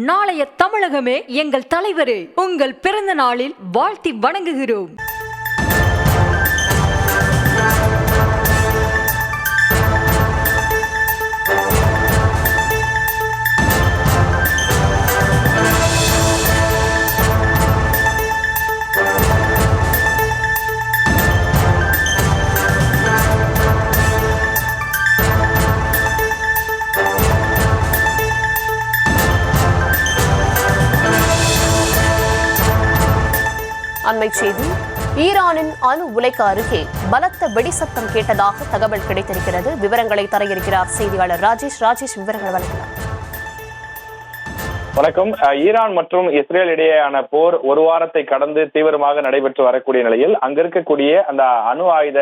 நாளைய தமிழகமே எங்கள் தலைவரே, உங்கள் பிறந்த நாளில் வாழ்த்தி வணங்குகிறோம். அண்மை செய்தி, ஈரானின் அணு உலைக்கு அருகே பலத்த வெடிசத்தம் கேட்டதாக தகவல் கிடைத்திருக்கிறது. விவரங்களை தர இருக்கிறார் செய்தியாளர் ராஜேஷ். விவரங்கள் வழங்கலாம். வணக்கம். ஈரான் மற்றும் இஸ்ரேல் இடையேயான போர் ஒரு வாரத்தை கடந்து தீவிரமாக நடைபெற்று வரக்கூடிய நிலையில் அங்க இருக்கக்கூடிய அந்த அணு ஆயுத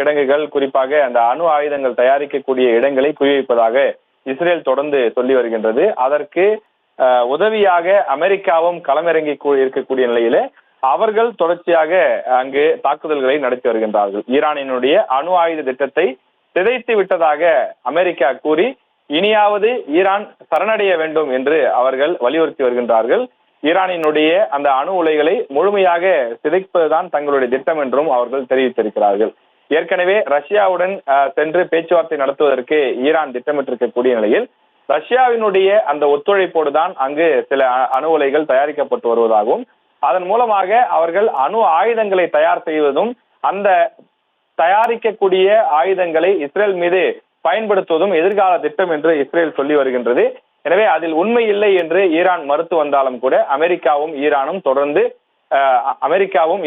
கிடங்குகள், குறிப்பாக அந்த அணு ஆயுதங்கள் தயாரிக்கக்கூடிய இடங்களை குறிவைப்பதாக இஸ்ரேல் தொடர்ந்து சொல்லி வருகின்றது. அதற்கு உதவியாக அமெரிக்காவும் களமிறங்கி இருக்கக்கூடிய நிலையில அவர்கள் தொடர்ச்சியாக அங்கு தாக்குதல்களை நடத்தி வருகின்றார்கள். ஈரானினுடைய அணு ஆயுத திட்டத்தை சிதைத்து விட்டதாக அமெரிக்கா கூறி இனியாவது ஈரான் சரணடைய வேண்டும் என்று அவர்கள் வலியுறுத்தி வருகின்றார்கள். ஈரானினுடைய அந்த அணு உலைகளை முழுமையாக சிதைப்பதுதான் தங்களுடைய திட்டம் என்றும் அவர்கள் தெரிவித்திருக்கிறார்கள். ஏற்கனவே ரஷ்யாவுடன் சென்று பேச்சுவார்த்தை நடத்துவதற்கு ஈரான் திட்டமிட்டிருக்கக்கூடிய நிலையில் ரஷ்யாவினுடைய அந்த ஒத்துழைப்போடு தான் அங்கு சில அணு உலைகள் தயாரிக்கப்பட்டு வருவதாகவும், அதன் மூலமாக அவர்கள் அணு ஆயுதங்களை தயார் செய்வதும் அந்த தயாரிக்கக்கூடிய ஆயுதங்களை இஸ்ரேல் மீது பயன்படுத்துவதும் எதிர்கால திட்டம் என்று இஸ்ரேல் சொல்லி வருகின்றது. எனவே அதில் உண்மை இல்லை என்று ஈரான் மறுத்து வந்தாலும் கூட அமெரிக்காவும்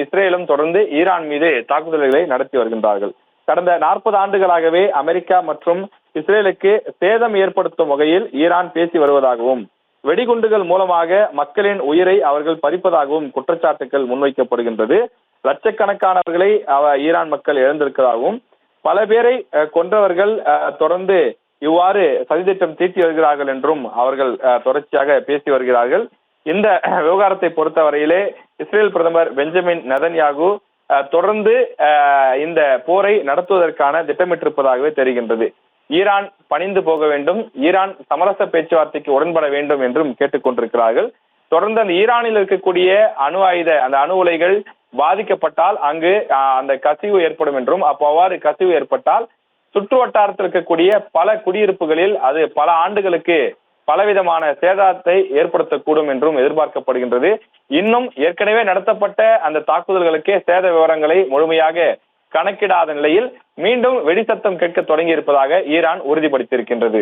இஸ்ரேலும் தொடர்ந்து ஈரான் மீது தாக்குதல்களை நடத்தி வருகின்றார்கள். கடந்த 40 ஆண்டுகளாகவே அமெரிக்கா மற்றும் இஸ்ரேலுக்கு சேதம் ஏற்படுத்தும் வகையில் ஈரான் பேசி வருவதாகவும், வெடிகுண்டுகள் மூலமாக மக்களின் உயிரை அவர்கள் பறிப்பதாகவும் குற்றச்சாட்டுகள் முன்வைக்கப்படுகின்றது. லட்சக்கணக்கானவர்களை ஈரான் மக்கள் இழந்திருக்கிறதாகவும், பல பேரை கொன்றவர்கள் தொடர்ந்து இவ்வாறு சதித்திட்டம் தீட்டி வருகிறார்கள் என்றும் அவர்கள் தொடர்ச்சியாக பேசி வருகிறார்கள். இந்த விவகாரத்தை பொறுத்தவரையிலே இஸ்ரேல் பிரதமர் பெஞ்சமின் நெதன்யாகு தொடர்ந்து இந்த போரை நடத்துவதற்கான திட்டமிட்டிருப்பதாகவே தெரிகின்றது. ஈரான் பணிந்து போக வேண்டும், ஈரான் சமரச பேச்சுவார்த்தைக்கு உடன்பட வேண்டும் என்றும் கேட்டுக்கொண்டிருக்கிறார்கள். தொடர்ந்து அந்த ஈரானில் இருக்கக்கூடிய அந்த அணு உலைகள் பாதிக்கப்பட்டால் அங்கு அந்த கசிவு ஏற்படும் என்றும், அவ்வாறு கசிவு ஏற்பட்டால் சுற்று வட்டாரத்தில் இருக்கக்கூடிய பல குடியிருப்புகளில் அது பல ஆண்டுகளுக்கு பலவிதமான சேதத்தை ஏற்படுத்தக்கூடும் என்றும் எதிர்பார்க்கப்படுகின்றது. இன்னும் ஏற்கனவே நடத்தப்பட்ட அந்த தாக்குதல்களுக்கே சேத விவரங்களை முழுமையாக கணக்கிடாத நிலையில் மீண்டும் வெடிசத்தம் கேட்க தொடங்கி இருப்பதாக ஈரான் உறுதிப்படுத்தியிருக்கின்றது.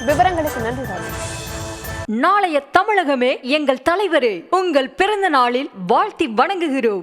விவரங்களுக்கு நன்றி. நாளைய தமிழகமே எங்கள் தலைவரே, உங்கள் பிறந்த நாளில் வாழ்த்தி வணங்குகிறோம்.